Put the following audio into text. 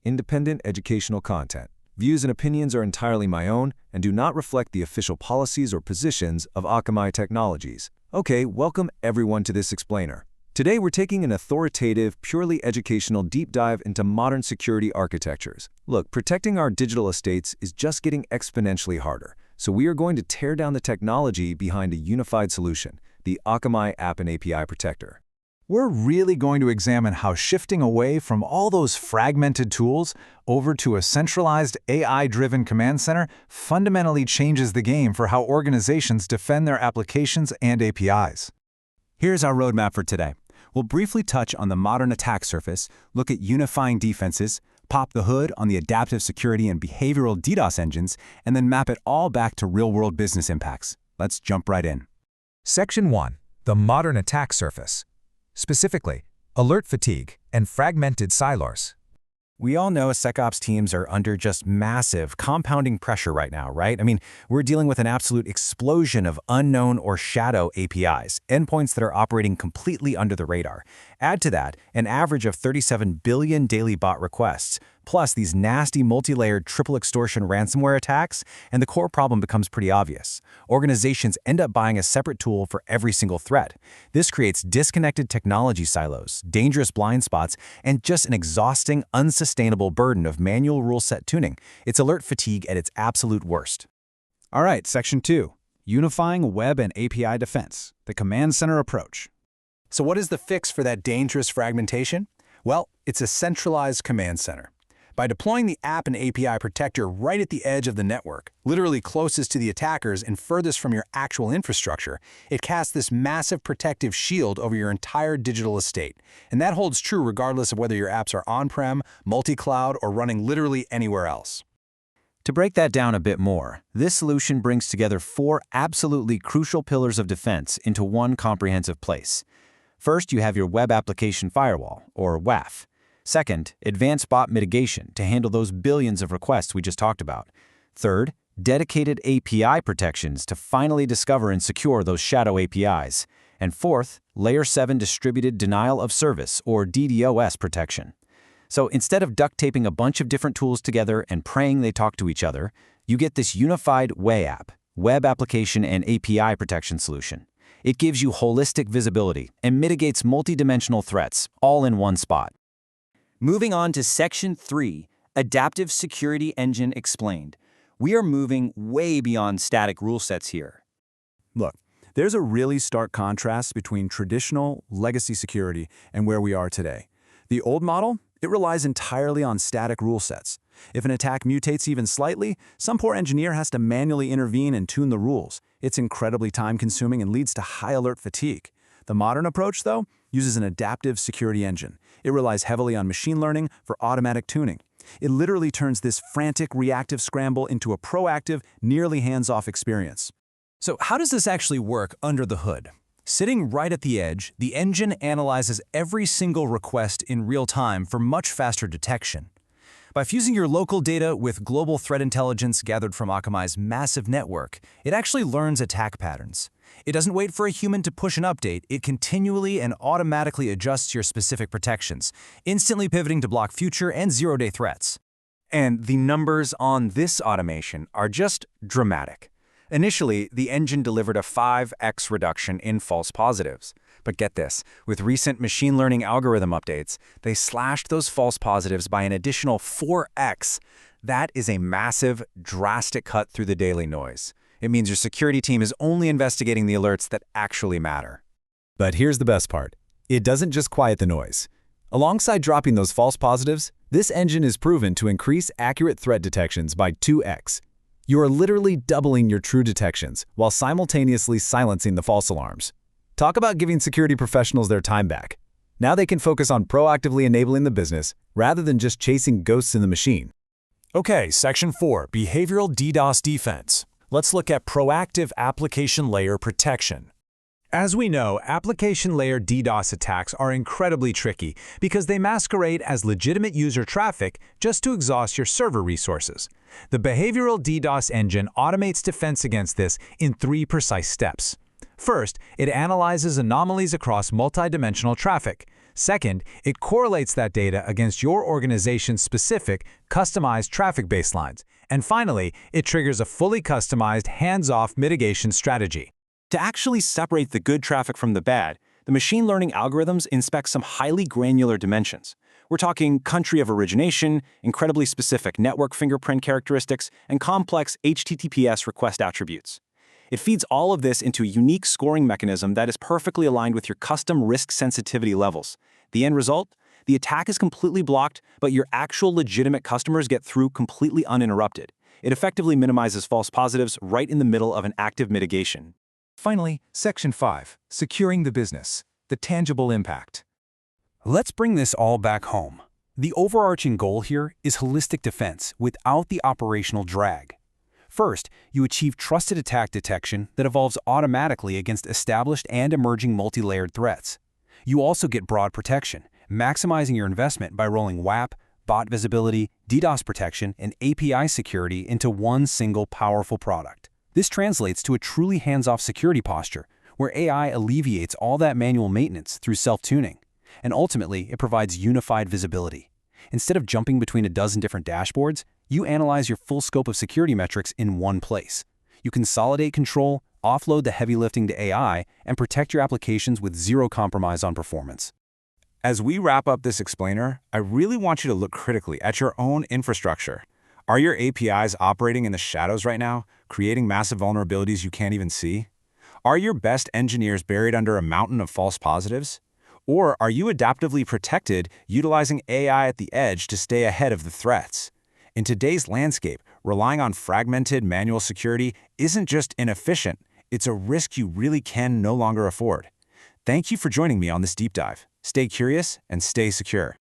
independent educational content. Views and opinions are entirely my own and do not reflect the official policies or positions of Akamai Technologies. Okay, welcome everyone to this explainer. Today we're taking an authoritative, purely educational deep dive into modern security architectures. Look, protecting our digital estates is just getting exponentially harder, so we are going to tear down the technology behind a unified solution, the Akamai App API Protector. We're really going to examine how shifting away from all those fragmented tools over to a centralized AI-driven command center fundamentally changes the game for how organizations defend their applications and APIs. Here's our roadmap for today. We'll briefly touch on the modern attack surface, look at unifying defenses, pop the hood on the adaptive security and behavioral DDoS engines, and then map it all back to real-world business impacts. Let's jump right in. Section 1. The modern attack surface. Specifically, alert fatigue and fragmented silos. We all know SecOps teams are under just massive, compounding pressure right now, right? I mean, we're dealing with an absolute explosion of unknown or shadow APIs, endpoints that are operating completely under the radar. Add to that an average of 37 billion daily bot requests, plus these nasty multi-layered triple extortion ransomware attacks, and the core problem becomes pretty obvious. Organizations end up buying a separate tool for every single threat. This creates disconnected technology silos, dangerous blind spots, and just an exhausting, unsustainable burden of manual rule set tuning. It's alert fatigue at its absolute worst. All right, Section 2. Unifying web and API defense, the command center approach. So what is the fix for that dangerous fragmentation? Well, it's a centralized command center. By deploying the App and API Protector right at the edge of the network, literally closest to the attackers and furthest from your actual infrastructure, it casts this massive protective shield over your entire digital estate. And that holds true regardless of whether your apps are on-prem, multi-cloud, or running literally anywhere else. To break that down a bit more, this solution brings together 4 absolutely crucial pillars of defense into one comprehensive place. First, you have your Web Application Firewall, or WAF. Second, advanced bot mitigation to handle those billions of requests we just talked about. Third, dedicated API protections to finally discover and secure those shadow APIs. And fourth, Layer 7 distributed denial of service, or DDoS protection. So instead of duct taping a bunch of different tools together and praying they talk to each other, you get this unified WAAP, Web Application and API Protection solution. It gives you holistic visibility and mitigates multi-dimensional threats all in one spot. Moving on to Section 3, Adaptive Security Engine Explained. We are moving way beyond static rule sets here. Look, there's a really stark contrast between traditional legacy security and where we are today. The old model, it relies entirely on static rule sets. If an attack mutates even slightly, some poor engineer has to manually intervene and tune the rules. It's incredibly time-consuming and leads to high alert fatigue. The modern approach, though, uses an adaptive security engine. It relies heavily on machine learning for automatic tuning. It literally turns this frantic, reactive scramble into a proactive, nearly hands-off experience. So how does this actually work under the hood? Sitting right at the edge, the engine analyzes every single request in real time for much faster detection. By fusing your local data with global threat intelligence gathered from Akamai's massive network, it actually learns attack patterns. It doesn't wait for a human to push an update, it continually and automatically adjusts your specific protections, instantly pivoting to block future and zero-day threats. And the numbers on this automation are just dramatic. Initially, the engine delivered a 5x reduction in false positives. But get this, with recent machine learning algorithm updates, they slashed those false positives by an additional 4x. That is a massive, drastic cut through the daily noise. It means your security team is only investigating the alerts that actually matter. But here's the best part. It doesn't just quiet the noise. Alongside dropping those false positives, this engine is proven to increase accurate threat detections by 2x. You are literally doubling your true detections while simultaneously silencing the false alarms. Talk about giving security professionals their time back. Now they can focus on proactively enabling the business rather than just chasing ghosts in the machine. Okay, Section 4, Behavioral DDoS Defense. Let's look at proactive application layer protection. As we know, application layer DDoS attacks are incredibly tricky because they masquerade as legitimate user traffic just to exhaust your server resources. The behavioral DDoS engine automates defense against this in 3 precise steps. First, it analyzes anomalies across multidimensional traffic. Second, it correlates that data against your organization's specific, customized traffic baselines. And finally, it triggers a fully customized, hands-off mitigation strategy. To actually separate the good traffic from the bad, the machine learning algorithms inspect some highly granular dimensions. We're talking country of origination, incredibly specific network fingerprint characteristics, and complex HTTPS request attributes. It feeds all of this into a unique scoring mechanism that is perfectly aligned with your custom risk sensitivity levels. The end result? The attack is completely blocked, but your actual legitimate customers get through completely uninterrupted. It effectively minimizes false positives right in the middle of an active mitigation. Finally, Section 5, Securing the Business, the Tangible Impact. Let's bring this all back home. The overarching goal here is holistic defense without the operational drag. First, you achieve trusted attack detection that evolves automatically against established and emerging multi-layered threats. You also get broad protection, maximizing your investment by rolling WAAP, bot visibility, DDoS protection, and API security into one single powerful product. This translates to a truly hands-off security posture, where AI alleviates all that manual maintenance through self-tuning. And ultimately, it provides unified visibility. Instead of jumping between a dozen different dashboards, you analyze your full scope of security metrics in one place. You consolidate control, offload the heavy lifting to AI, and protect your applications with zero compromise on performance. As we wrap up this explainer, I really want you to look critically at your own infrastructure. Are your APIs operating in the shadows right now, creating massive vulnerabilities you can't even see? Are your best engineers buried under a mountain of false positives? Or are you adaptively protected, utilizing AI at the edge to stay ahead of the threats? In today's landscape, relying on fragmented manual security isn't just inefficient, it's a risk you really can no longer afford. Thank you for joining me on this deep dive. Stay curious and stay secure.